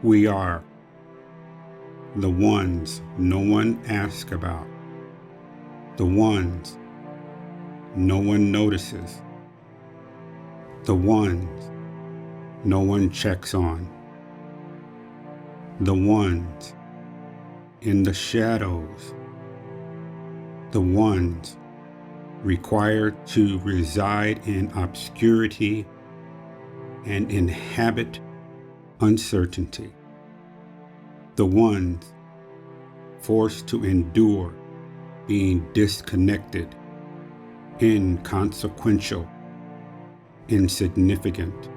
We are the ones no one asks about, the ones no one notices, the ones no one checks on, the ones in the shadows, the ones required to reside in obscurity and inhabit uncertainty, the ones forced to endure being disconnected, inconsequential, insignificant.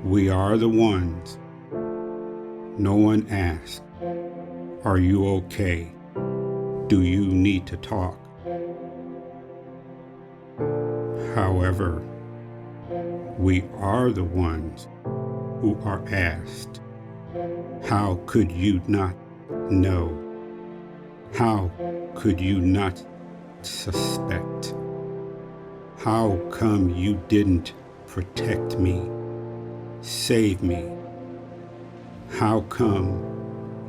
We are the ones no one asks, "Are you okay? Do you need to talk?" However, we are the ones who are asked, "How could you not know? How could you not suspect? How come you didn't protect me, save me? How come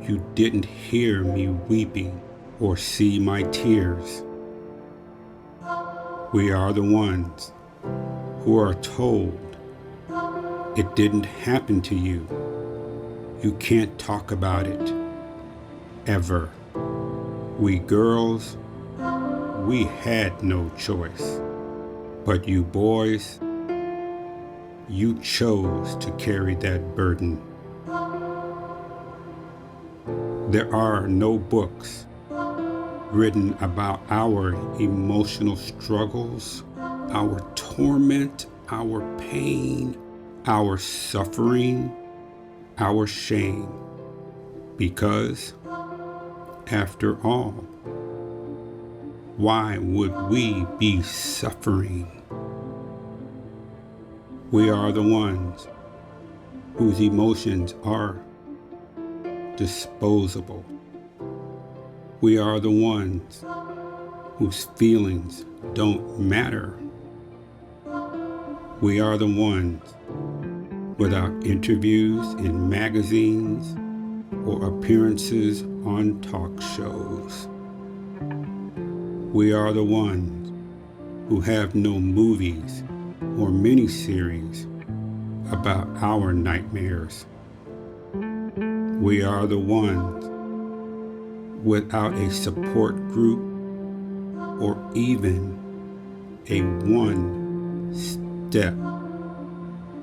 you didn't hear me weeping or see my tears?" We are the ones who are told, "It didn't happen to you. You can't talk about it, ever." We girls, we had no choice. But you boys, you chose to carry that burden. There are no books written about our emotional struggles, our torment, our pain, our suffering, our shame. Because, after all, why would we be suffering? We are the ones whose emotions are disposable. We are the ones whose feelings don't matter. We are the ones without interviews in magazines or appearances on talk shows. We are the ones who have no movies or miniseries about our nightmares. We are the ones without a support group or even a one-step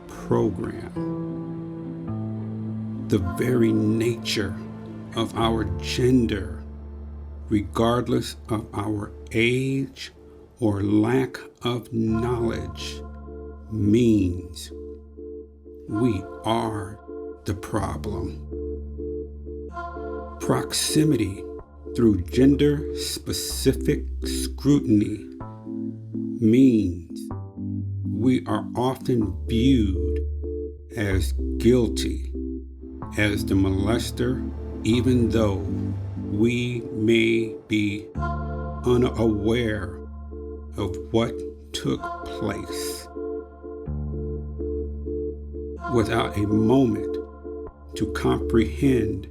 program. The very nature of our gender, regardless of our age or lack of knowledge, means we are the problem. Proximity through gender-specific scrutiny means we are often viewed as guilty as the molester, even though we may be unaware of what took place. Without a moment to comprehend,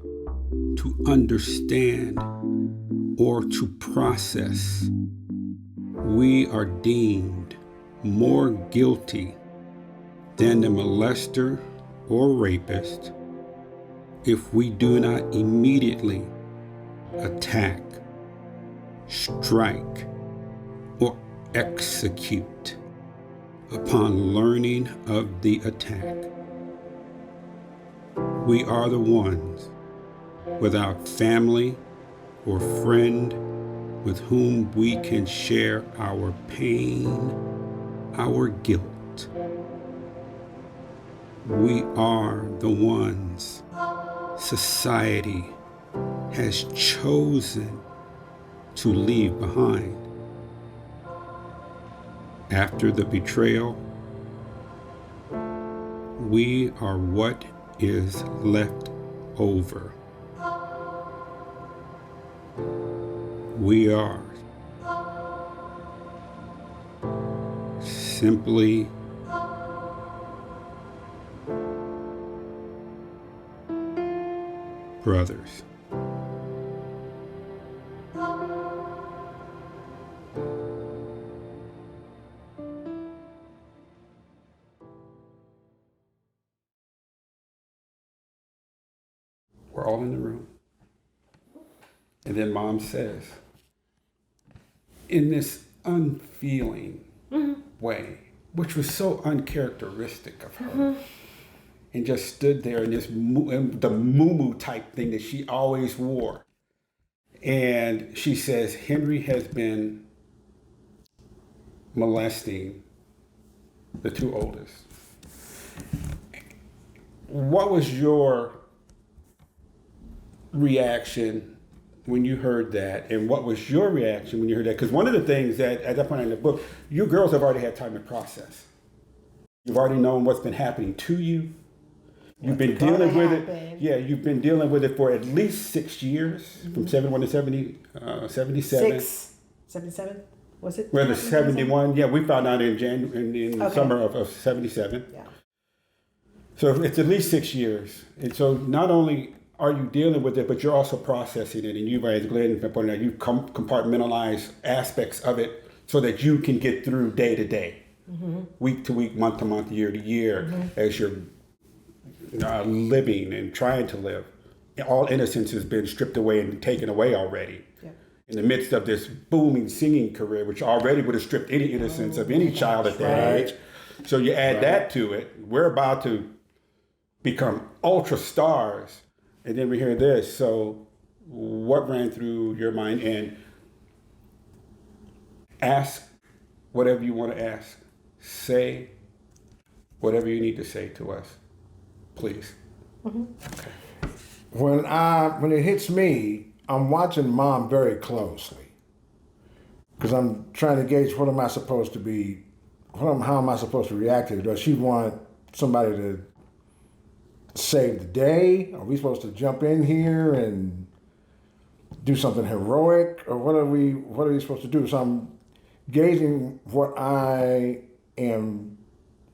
to understand, or to process, we are deemed more guilty than the molester or rapist if we do not immediately attack, strike, or execute upon learning of the attack. We are the ones without family or friend with whom we can share our pain, our guilt. We are the ones society has chosen to leave behind. After the betrayal, we are what is left over. We are simply brothers. We're all in the room. And then Mom says, in this unfeeling way, which was so uncharacteristic of her, and just stood there in this the moo type thing that she always wore. And she says, Henry has been molesting the two oldest. What was your reaction when you heard that? And what was your reaction when you heard that? Because one of the things that, at that point in the book, you girls have already had time to process. You've already known what's been happening to you. You've been dealing with it. Yeah, you've been dealing with it for at least 6 years, from 71 to 77. 77? Was it? Well, the 71. Yeah, we found out in the summer of 77. Yeah. So it's at least 6 years. And so not only are you dealing with it, but you're also processing it. And you've, as Glynn pointed out, you've compartmentalized aspects of it so that you can get through day to day, week to week, month to month, year to year, as you're living and trying to live. All innocence has been stripped away and taken away already. Yeah. In the midst of this booming singing career, which already would have stripped any innocence of any child at that age. So you add that to it. We're about to become ultra stars. And then we hear this. So what ran through your mind? And ask whatever you want to ask. Say whatever you need to say to us. Please. Okay. When it hits me, I'm watching Mom very closely because I'm trying to gauge what am I supposed to be, how am I supposed to react to it? Does she want somebody to save the day? Are we supposed to jump in here and do something heroic, or what are we supposed to do? So I'm gauging what I am,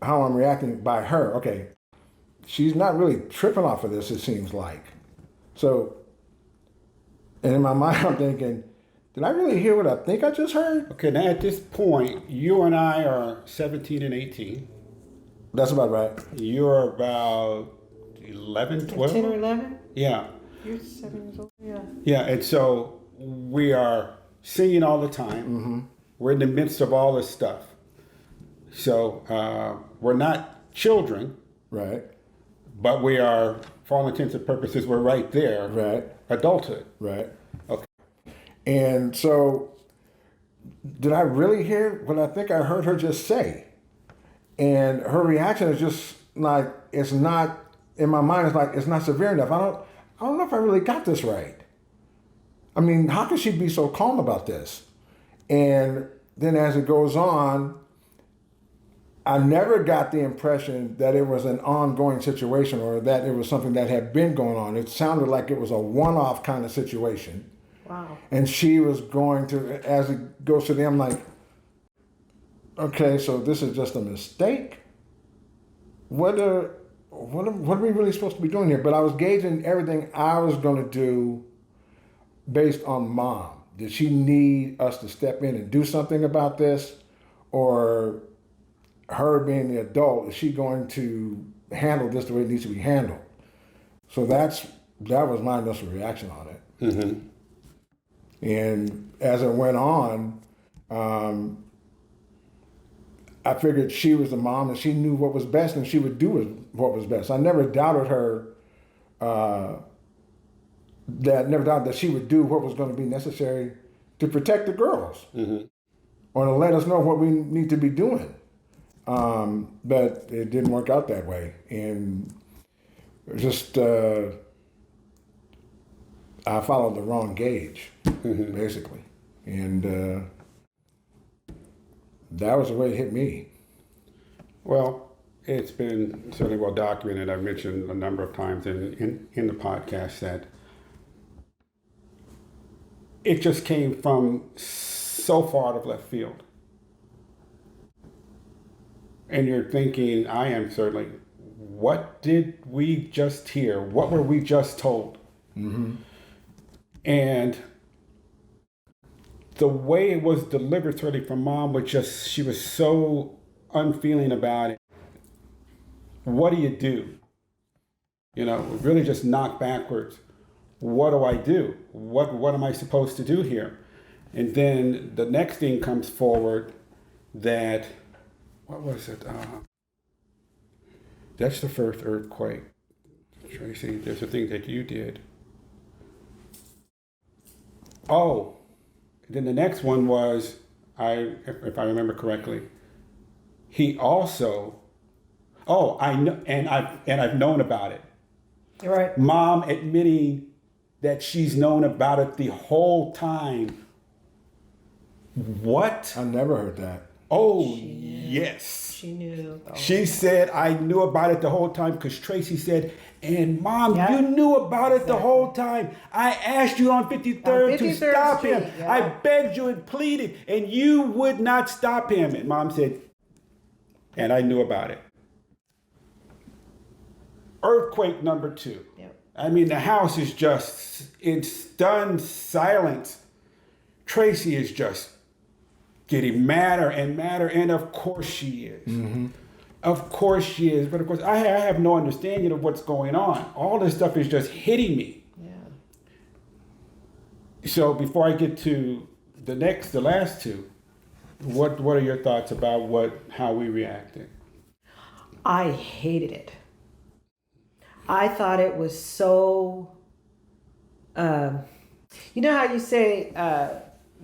how I'm reacting by her. Okay. She's not really tripping off of this, it seems like. So, and in my mind, I'm thinking, did I really hear what I think I just heard? Okay, now at this point, you and I are 17 and 18. That's about right. You're about 11, 12? 10 or 11? Yeah. You're 7 years old, yeah. Yeah, and so we are singing all the time. We're in the midst of all this stuff. So we're not children. Right. But we are, for all intents and purposes, we're right there. Right. Adulthood. Right. Okay. And so, did I really hear what I think I heard her just say? And her reaction is just like, it's not, in my mind, it's like, it's not severe enough. I don't know if I really got this right. I mean, how could she be so calm about this? And then as it goes on, I never got the impression that it was an ongoing situation or that it was something that had been going on. It sounded like it was a one-off kind of situation. Wow. And she was going to, as it goes to them, like, okay, so this is just a mistake? What are we really supposed to be doing here? But I was gauging everything I was going to do based on Mom. Did she need us to step in and do something about this? Or her being the adult, is she going to handle this the way it needs to be handled? So that was my initial reaction on it. And as it went on, I figured she was the mom and she knew what was best and she would do what was best. I never doubted her, never doubted that she would do what was going to be necessary to protect the girls or to let us know what we need to be doing. But it didn't work out that way. And just, I followed the wrong gauge, basically. And that was the way it hit me. Well, it's been certainly well documented. I've mentioned a number of times in the podcast that it just came from so far out of left field. And you're thinking, I am certainly, what did we just hear? What were we just told? And the way it was delivered from Mom was just, she was so unfeeling about it. What do you do? You know, really just knocked backwards. What do I do? What am I supposed to do here? And then the next thing comes forward that, what was it? That's the first earthquake. Tracy, there's a thing that you did. Oh, then the next one was, if I remember correctly, he also, I know, and I've known about it. You're right. Mom admitting that she's known about it the whole time. What? I never heard that. Oh, yes. She knew. Oh. She said, I knew about it the whole time, because Tracy said, and Mom, Yeah. you knew about it the whole time. I asked you on 53rd to 53rd stop Street, him. yeah. I begged you and pleaded, and you would not stop him. And Mom said, and I knew about it. Earthquake number 2. Yep. I mean, the house is just in stunned silence. Tracy is just getting madder and madder, and of course she is. Mm-hmm. Of course she is. But of course, I have no understanding of what's going on. All this stuff is just hitting me. Yeah. So before I get to the last two, what are your thoughts about how we reacted? I hated it. I thought it was so, you know how you say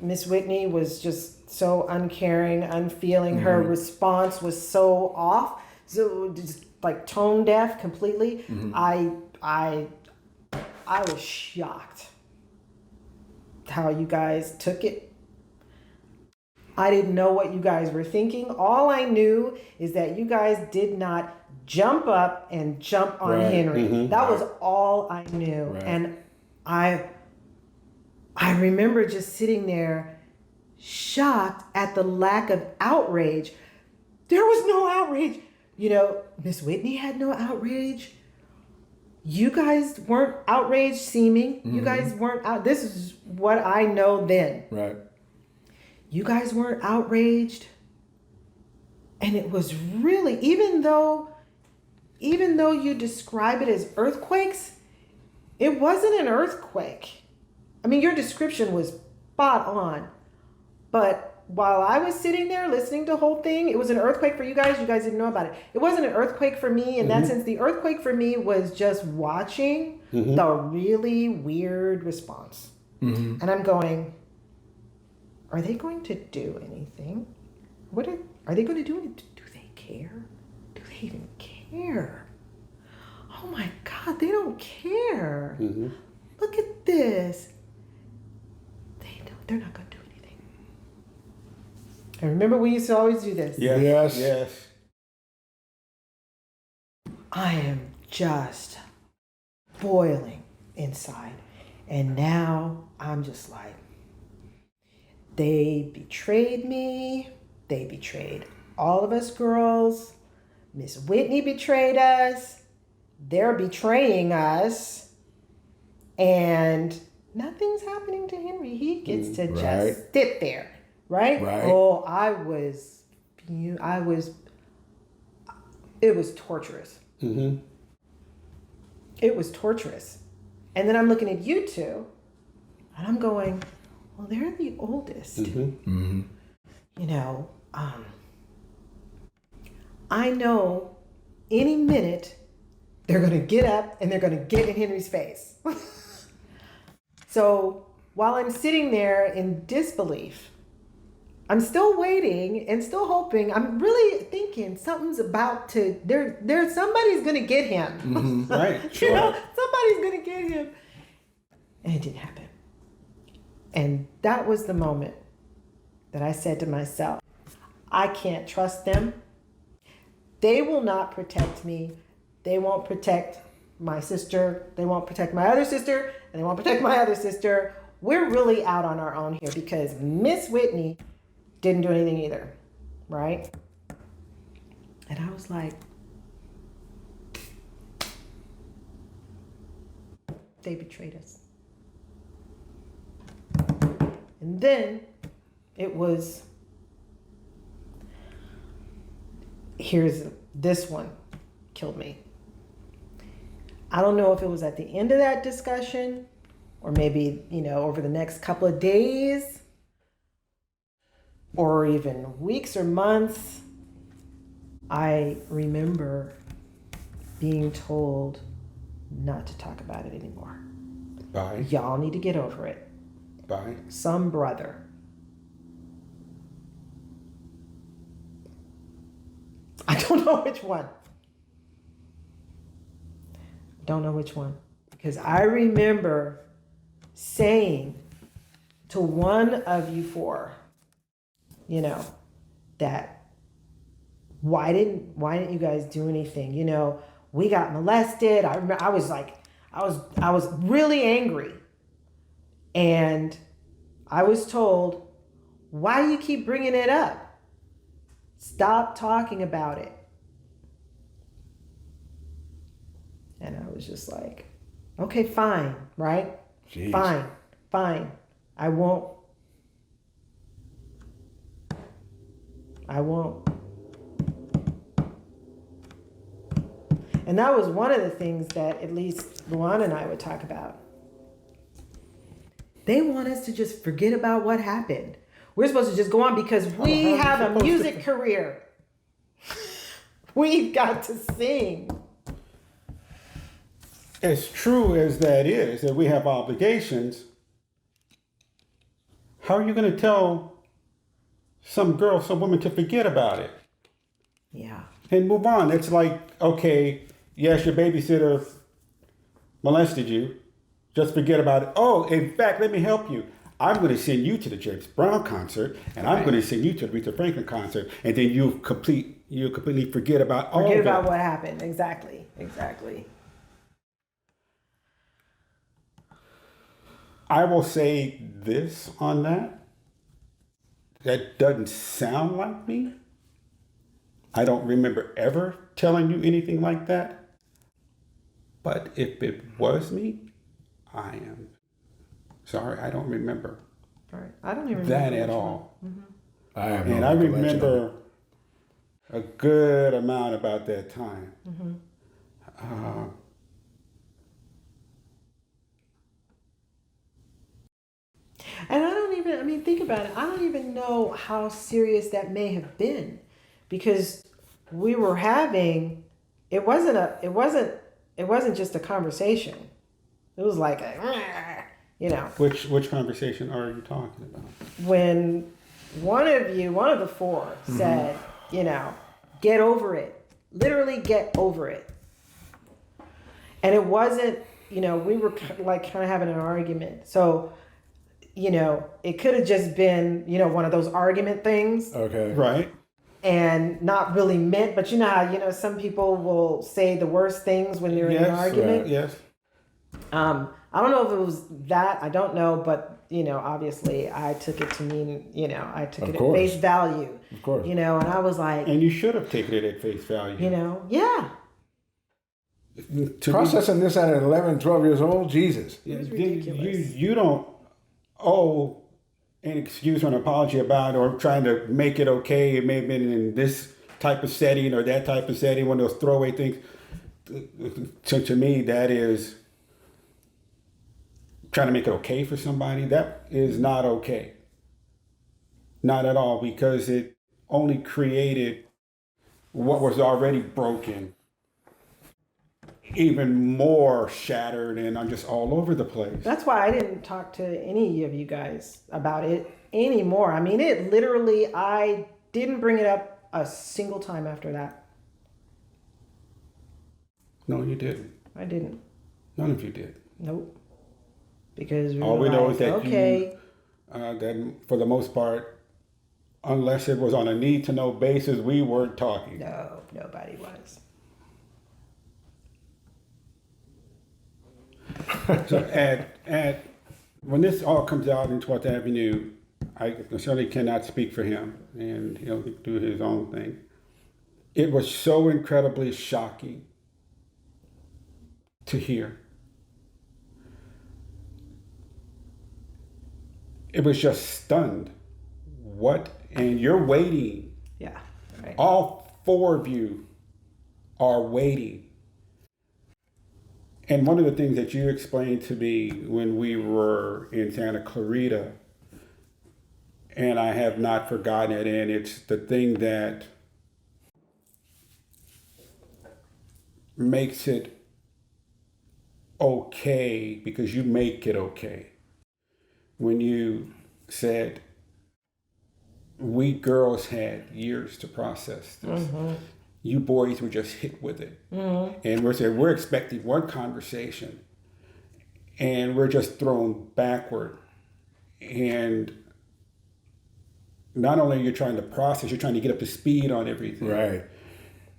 Miss Whitney was just so uncaring, unfeeling. Her response was so off, so just like tone deaf completely. I was shocked how you guys took it. I didn't know what you guys were thinking. All I knew is that you guys did not jump up and jump on Henry. That was all I knew. Right. And I remember just sitting there shocked at the lack of outrage. There was no outrage. You know, Miss Whitney had no outrage. You guys weren't outraged seeming. You guys weren't out. This is what I know then. Right. You guys weren't outraged. And it was really, even though you describe it as earthquakes, it wasn't an earthquake. I mean, your description was spot on. But while I was sitting there listening to the whole thing, it was an earthquake for you guys. You guys didn't know about it. It wasn't an earthquake for me in that sense. The earthquake for me was just watching the really weird response. And I'm going, are they going to do anything? Are they going to do it? Do they care? Do they even care? Oh my God, they don't care. Look at this. They're not going to do anything. And remember, we used to always do this. Yes. I am just boiling inside. And now I'm just like, they betrayed me. They betrayed all of us girls. Miss Whitney betrayed us. They're betraying us. And nothing's happening to Henry. He gets to just sit there, right? Oh, it was torturous. It was torturous. And then I'm looking at you two, and I'm going, well, they're the oldest. You know, I know any minute they're going to get up and they're going to get in Henry's face. So while I'm sitting there in disbelief, I'm still waiting and still hoping. I'm really thinking something's about to, somebody's going to get him. Right, sure. You know, somebody's going to get him. And it didn't happen. And that was the moment that I said to myself, I can't trust them. They will not protect me. They won't protect my sister. They won't protect my other sister. And they won't protect my other sister. We're really out on our own here because Miss Whitney didn't do anything either. Right? And I was like, they betrayed us. And then it was, here's this one, killed me. I don't know if it was at the end of that discussion or maybe, over the next couple of days or even weeks or months. I remember being told not to talk about it anymore. By? Y'all need to get over it. By? Some brother. I don't know which one. Don't know which one. Because I remember saying to one of you four, that why didn't you guys do anything? We got molested. I remember I was really angry. And I was told, why do you keep bringing it up? Stop talking about it. And I was just like, okay, fine, right? Jeez. Fine. I won't. And that was one of the things that at least Luana and I would talk about. They want us to just forget about what happened. We're supposed to just go on because we have a music career. We've got to sing. As true as that is, that we have obligations, how are you going to tell some girl, some woman to forget about it? Yeah. And move on. It's like, okay, yes, your babysitter molested you. Just forget about it. Oh, in fact, let me help you. I'm going to send you to the James Brown concert, and I'm going to send you to the Aretha Franklin concert, and then you completely forget about all of that. Forget about what happened. Exactly. I will say this on that. That doesn't sound like me. I don't remember ever telling you anything like that. But if it was me, I am sorry. I don't remember. All right. I don't even remember that at all. Mm-hmm. I remember a good amount about that time. Mm-hmm. And think about it. I don't even know how serious that may have been, because we were having, it wasn't just a conversation. It was like Which conversation are you talking about? When one of the four said, get over it. Literally get over it. And it wasn't, we were like kind of having an argument. So, it could have just been, one of those argument things. Okay. Right. And not really meant, but you know how, some people will say the worst things when they're in an argument. Yes. I don't know if it was that. I don't know, but obviously I took it to mean, I took it at face value. Of course. And I was like, and you should have taken it at face value. Yeah. Processing this at 11, 12 years old, Jesus. It was ridiculous. You don't owe an excuse or an apology about or trying to make it okay. It may have been in this type of setting or that type of setting, one of those throwaway things. To me, that is trying to make it okay for somebody. That is not okay. Not at all, because it only created what was already broken even more shattered, and I'm just all over the place. That's why I didn't talk to any of you guys about it anymore. I mean, it literally, I didn't bring it up a single time after that. No, you didn't. I didn't. None of you did. Nope. Because we all we know is that okay. That for the most part, unless it was on a need-to-know basis, we weren't talking. No, nobody was. So at when this all comes out in 12th Avenue, I certainly cannot speak for him, and he'll do his own thing. It was so incredibly shocking to hear it was just stunned. What? And you're waiting. Yeah. Right. All four of you are waiting. And one of the things that you explained to me when we were in Santa Clarita, and I have not forgotten it, and it's the thing that makes it okay because you make it okay. When you said, we girls had years to process this. Mm-hmm. You boys were just hit with it. Mm-hmm. And we're expecting one conversation and we're just thrown backward. And not only are you trying to process, you're trying to get up to speed on everything. Right.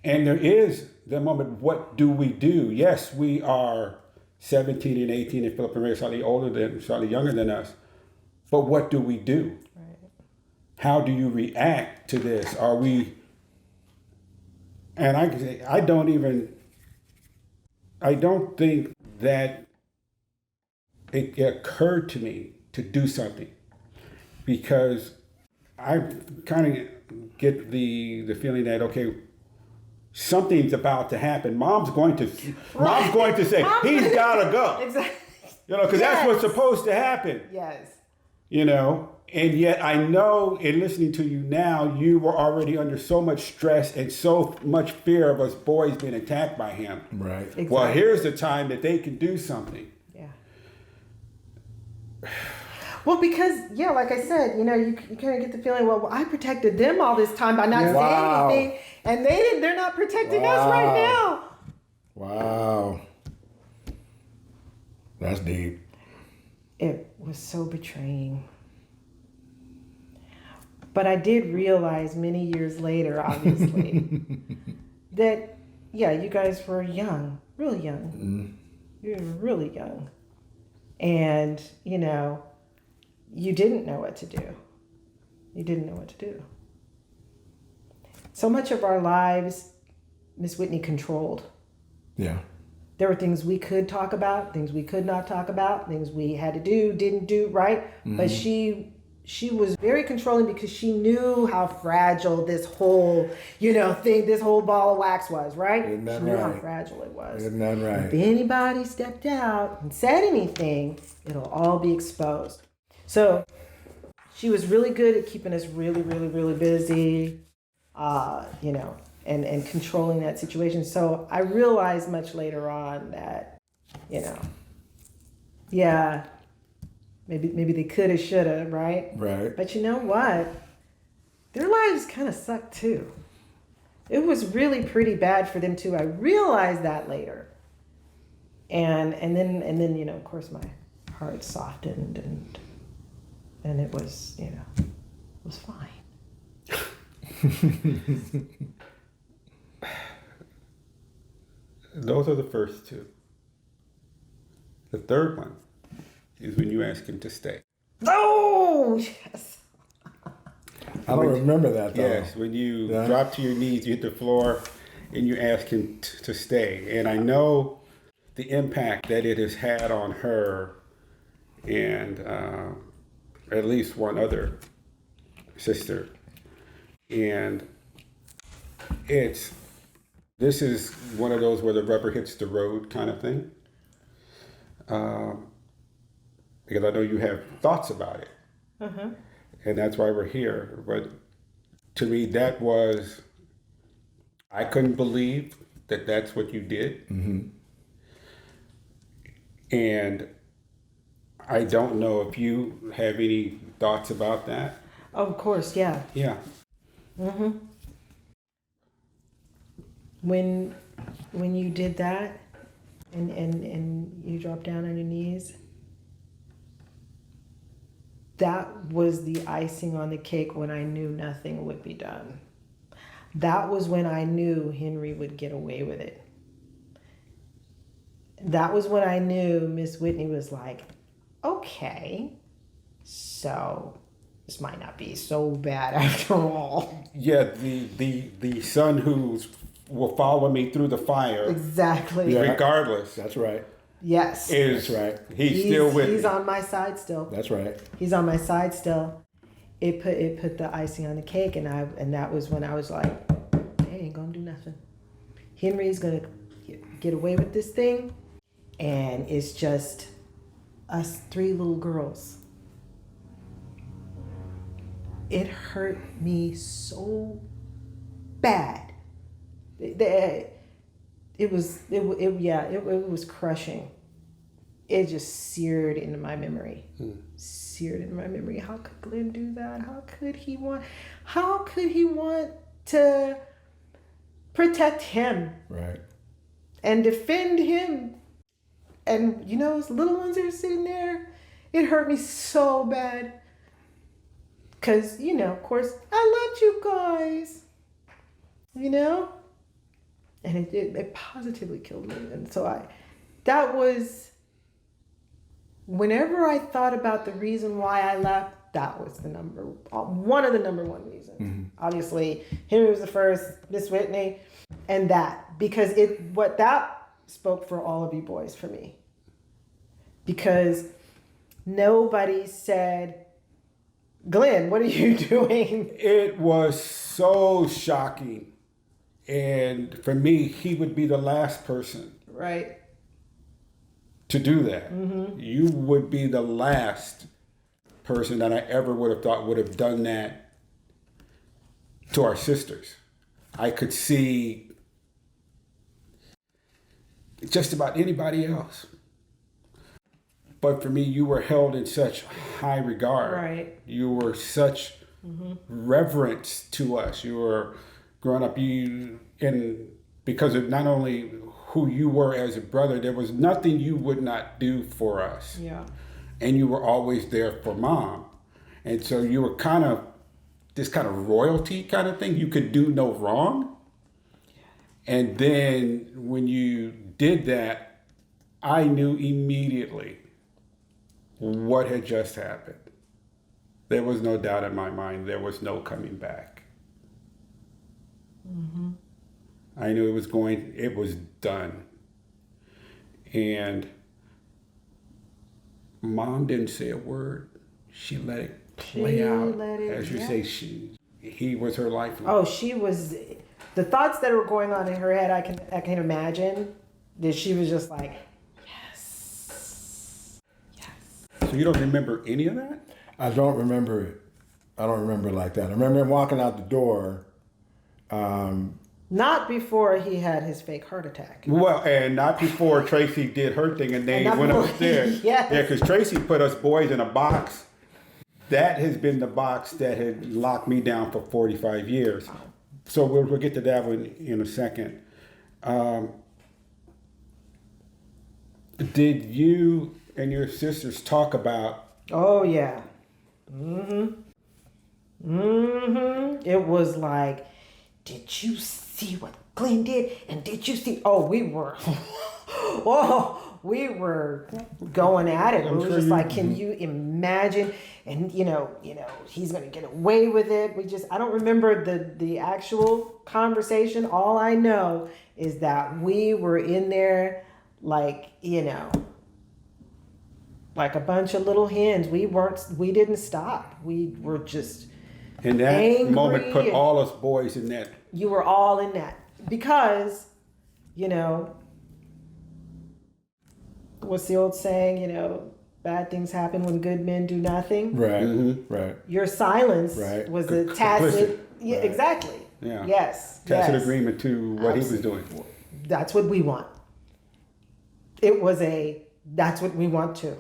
And there is the moment, what do we do? Yes, we are 17 and 18 and Philip and Ray are slightly younger than us. But what do we do? Right. How do you react to this? Are we... And I can say, I don't think that it occurred to me to do something, because I kind of get the feeling that, okay, something's about to happen. Mom's going to say, he's got to go. Exactly. You know, because that's what's supposed to happen. Yes. You know, and yet I know in listening to you now, you were already under so much stress and so much fear of us boys being attacked by him. Right. Exactly. Well, here's the time that they can do something. Yeah. Well, because, yeah, like I said, you know, you kind of get the feeling, well, I protected them all this time by not saying anything, and they're not protecting us right now. Wow. That's deep. It was so betraying. But I did realize many years later, obviously, that, yeah, you guys were young, really young. Mm. You were really young. And, you know, you didn't know what to do. You didn't know what to do. So much of our lives, Miss Whitney controlled. Yeah. There were things we could talk about, things we could not talk about, things we had to do, didn't do, right? Mm-hmm. But she was very controlling because she knew how fragile this whole, you know, thing, this whole ball of wax was, right? Isn't that she knew right? how fragile it was. Isn't that right? If anybody stepped out and said anything, it'll all be exposed. So she was really good at keeping us really, really, really busy, you know, and controlling that situation. So I realized much later on that, you know, yeah, maybe they coulda, shoulda, right? Right. But you know what? Their lives kind of sucked too. It was really pretty bad for them too. I realized that later. And then you know, of course, my heart softened and it was, you know, it was fine. Those are the first two. The third one is when you ask him to stay. Oh, yes. I don't remember that, though. Yes, when you drop to your knees, you hit the floor, and you ask him to stay. And I know the impact that it has had on her and at least one other sister. And this is one of those where the rubber hits the road kind of thing. Because I know you have thoughts about it. Uh-huh. And that's why we're here. But to me, I couldn't believe that that's what you did. Mm-hmm. And I don't know if you have any thoughts about that. Of course, yeah. Yeah. Mm-hmm. When you did that and you dropped down on your knees, that was the icing on the cake when I knew nothing would be done. That was when I knew Henry would get away with it. That was when I knew Miss Whitney was like, okay, so this might not be so bad after all. Yeah, the son who will follow me through the fire. Exactly. Yeah. Regardless. That's right. Yes. Is That's right. He's still with He's me. on my side still. That's right. He's on my side still. It put the icing on the cake, and that was when I was like, they ain't gonna do nothing. Henry's gonna get away with this thing, and it's just us 3 little girls. It hurt me so bad. It was crushing. It just seared into my memory. Seared into my memory. How could Glynn do that? How could he want to protect him? Right. And defend him? And those little ones that are sitting there, it hurt me so bad. Cause of course, I loved you guys. And it positively killed me. And so that was, whenever I thought about the reason why I left, that was one of the number one reasons. Mm-hmm. Obviously, Henry was the first, Miss Whitney, and that, because that spoke for all of you boys for me. Because nobody said, Glynn, what are you doing? It was so shocking. And for me, he would be the last person Right. to do that. Mm-hmm. You would be the last person that I ever would have thought would have done that to our sisters. I could see just about anybody else. But for me, you were held in such high regard. Right. You were such reverence to us. You were growing up, because of not only who you were as a brother, there was nothing you would not do for us. Yeah. And you were always there for Mom. And so you were kind of this kind of royalty kind of thing. You could do no wrong. And then when you did that, I knew immediately what had just happened. There was no doubt in my mind. There was no coming back. Mm-hmm. I knew it was done. And Mom didn't say a word. She let it play out. As you say, he was her lifeline. Oh, she was, the thoughts that were going on in her head, I can imagine that she was just like, yes. So you don't remember any of that? I don't remember it. I don't remember it like that. I remember him walking out the door. Not before he had his fake heart attack. Well, and not before Tracy did her thing and they went upstairs. Yes. Yeah, because Tracy put us boys in a box. That has been the box that had locked me down for 45 years. So we'll get to that one in a second. Did you and your sisters talk about? Oh, yeah. It was like, did you see what Glynn did? And did you see? Oh, we were going at it. It was just like, can you imagine? And he's gonna get away with it. I don't remember the actual conversation. All I know is that we were in there like a bunch of little hens. We didn't stop. We were just And that angry moment put and- all us boys in that. You were all in that because, what's the old saying? Bad things happen when good men do nothing. Right. Mm-hmm. Right. Your silence Right. was a tacit. Complicit. Yeah, Right. exactly. Yeah. Yes. Tacit yes. agreement to what he was Absolutely. doing. That's what we want. That's what we want too.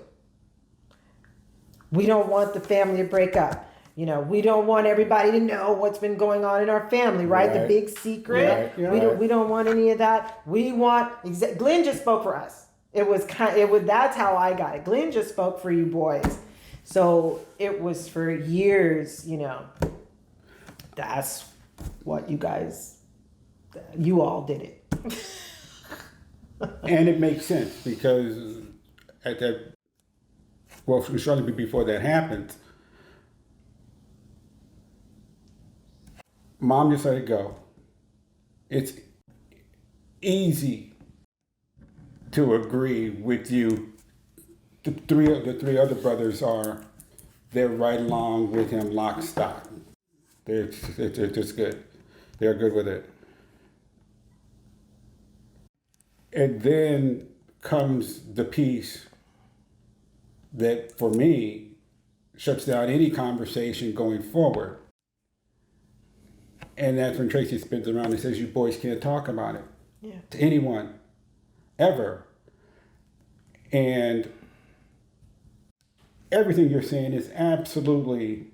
We don't want the family to break up. We don't want everybody to know what's been going on in our family, right? The Right. big secret. Right, yeah. We don't want any of that. We want Glynn just spoke for us. That's how I got it. Glynn just spoke for you boys. So it was for years, that's what you all did it. And it makes sense because shortly before that happened, Mom just let it go. It's easy to agree with you. The three other brothers they're right along with him, lock, stock. They're just good. They're good with it. And then comes the piece that, for me, shuts down any conversation going forward. And that's when Tracy spins around and says, you boys can't talk about it to anyone, ever. And everything you're saying is absolutely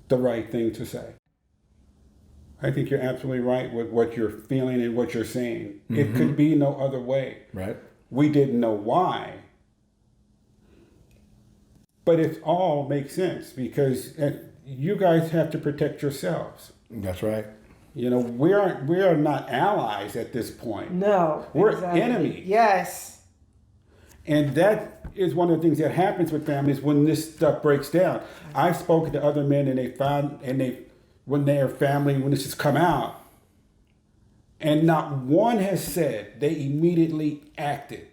the right thing to say. I think you're absolutely right with what you're feeling and what you're saying. Mm-hmm. It could be no other way. Right. We didn't know why. But it all makes sense because you guys have to protect yourselves. That's right. You know, we are not allies at this point. No. We're exactly. enemies. Yes. And that is one of the things that happens with families when this stuff breaks down. I've spoken to other men when their family, when this has come out, and not one has said they immediately acted.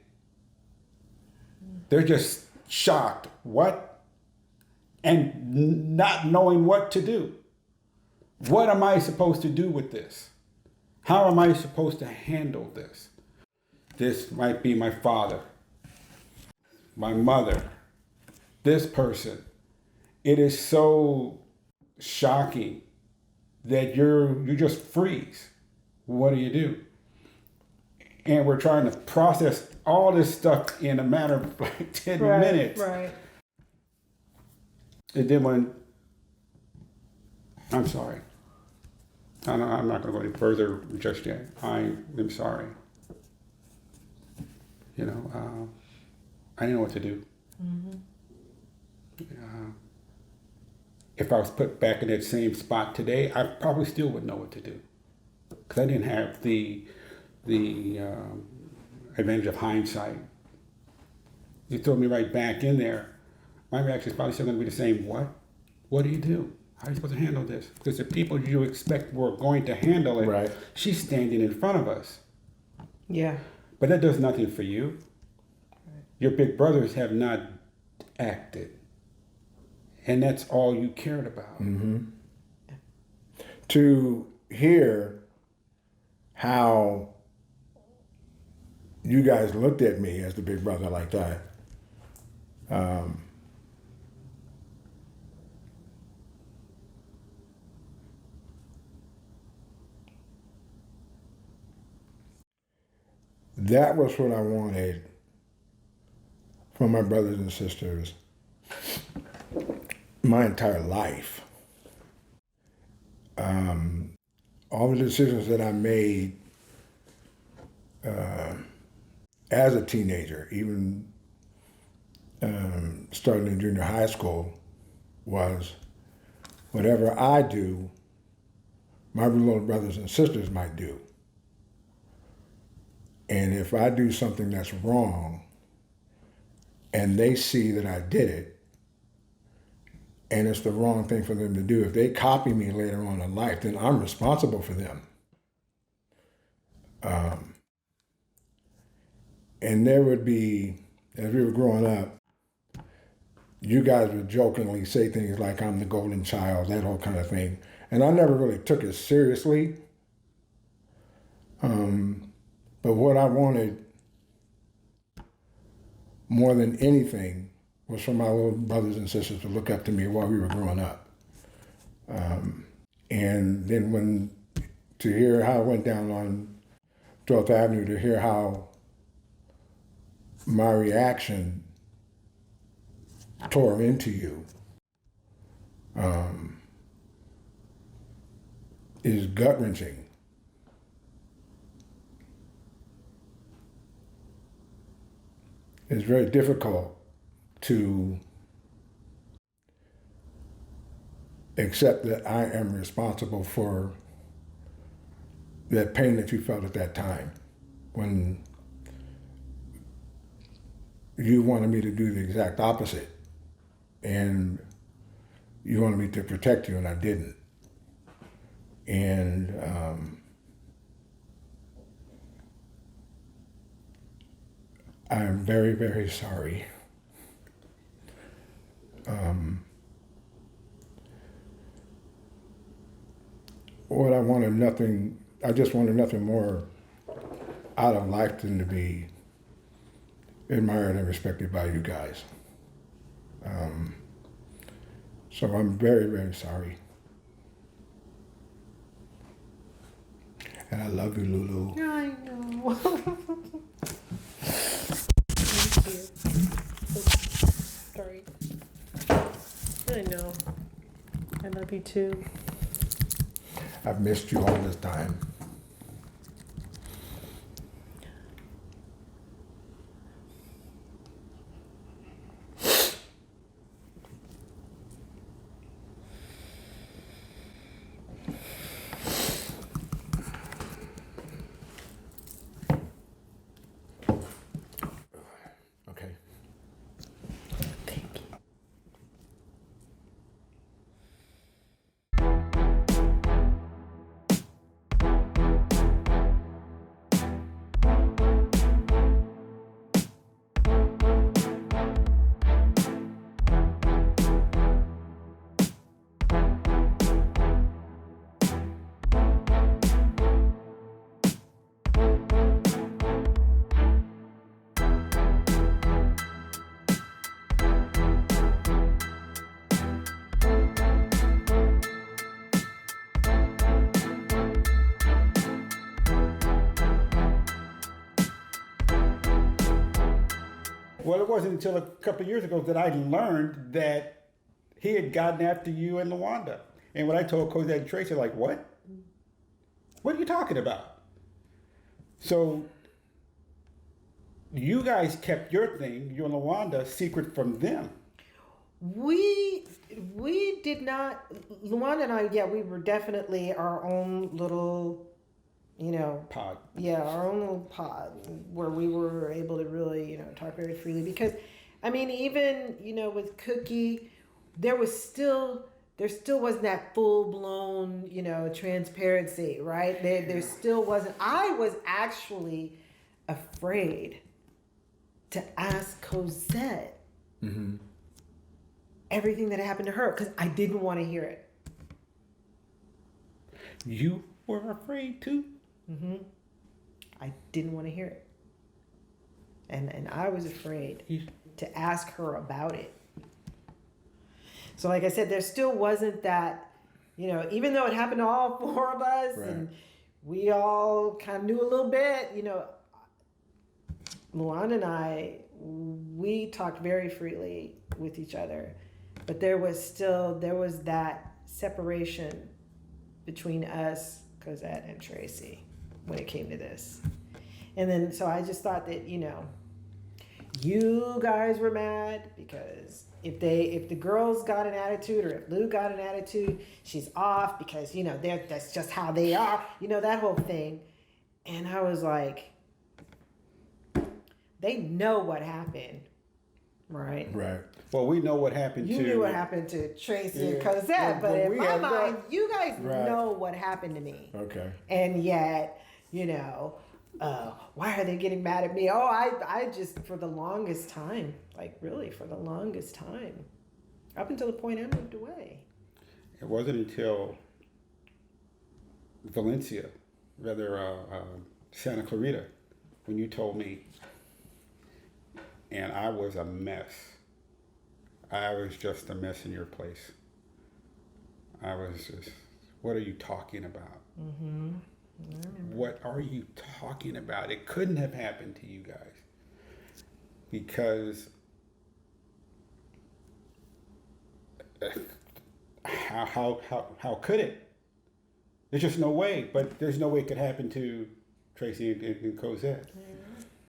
They're just shocked. What? And not knowing what to do. What am I supposed to do with this? How am I supposed to handle this? This might be my father, my mother, this person. It is so shocking that you just freeze. What do? And we're trying to process all this stuff in a matter of like 10 minutes. Right. And then I'm sorry. I'm not going to go any further just yet. I am sorry. You know, I didn't know what to do. Mm-hmm. If I was put back in that same spot today, I probably still wouldn't know what to do. Because I didn't have the advantage of hindsight. You throw me right back in there, my reaction is probably still going to be the same. What? What do you do? How are you supposed to handle this? Because the people you expect were going to handle it, right. She's standing in front of us. Yeah. But that does nothing for you. Right. Your big brothers have not acted. And that's all you cared about. Mm-hmm. To hear how you guys looked at me as the big brother like that, that was what I wanted from my brothers and sisters my entire life. All the decisions that I made as a teenager, even starting in junior high school, was whatever I do, my little brothers and sisters might do. And if I do something that's wrong and they see that I did it, and it's the wrong thing for them to do, if they copy me later on in life, then I'm responsible for them. And there would be, as we were growing up, you guys would jokingly say things like, I'm the golden child, that whole kind of thing. And I never really took it seriously. But what I wanted more than anything was for my little brothers and sisters to look up to me while we were growing up. And then to hear how it went down on 12th Avenue, to hear how my reaction tore into you, is gut-wrenching. It's very difficult to accept that I am responsible for that pain that you felt at that time when you wanted me to do the exact opposite and you wanted me to protect you and I didn't. And I am very, very sorry. I just wanted nothing more out of life than to be admired and respected by you guys. So I'm very, very sorry. And I love you, Lulu. I know. Thank you. Sorry. I know. I love you too. I've missed you all this time. Okay. Thank you. Well, it wasn't until a couple of years ago that I learned that he had gotten after you and Lawanda. And when I told Cosette and Tracy, like, what? What are you talking about? So you guys kept your thing, you and Lawanda, secret from them. We did not. Luana and I, yeah, we were definitely our own little, Pod. yeah, our own little pod where we were able to really, talk very freely. Because, I mean, even with Cookie, there still wasn't that full blown, transparency, right? There still wasn't. I was actually afraid to ask Cosette. Mm-hmm. Everything that happened to her because I didn't want to hear it. You were afraid too? Mm-hmm. I didn't want to hear it. And I was afraid to ask her about it. So like I said, there still wasn't that, even though it happened to all four of us Right. and we all kind of knew a little bit, Luana and I, we talked very freely with each other. But there was that separation between us, Cosette and Tracy, when it came to this. And then, so I just thought that, you guys were mad because if the girls got an attitude or if Lou got an attitude, she's off because, that's just how they are, that whole thing. And I was like, they know what happened, right? Right. Well, we know what happened You to... knew what happened to Tracy and Cosette, Yeah, but in we my have mind, not. you guys Right. know what happened to me. Okay. And yet, why are they getting mad at me? Oh, I just, for the longest time, like really for the longest time, up until the point I moved away. It wasn't until Santa Clarita, when you told me, and I was a mess. I was just a mess in your place. I was just, what are you talking about? Mm-hmm. What are you talking about? It couldn't have happened to you guys. Because how could it? There's just no way. But there's no way it could happen to Tracy and Cosette.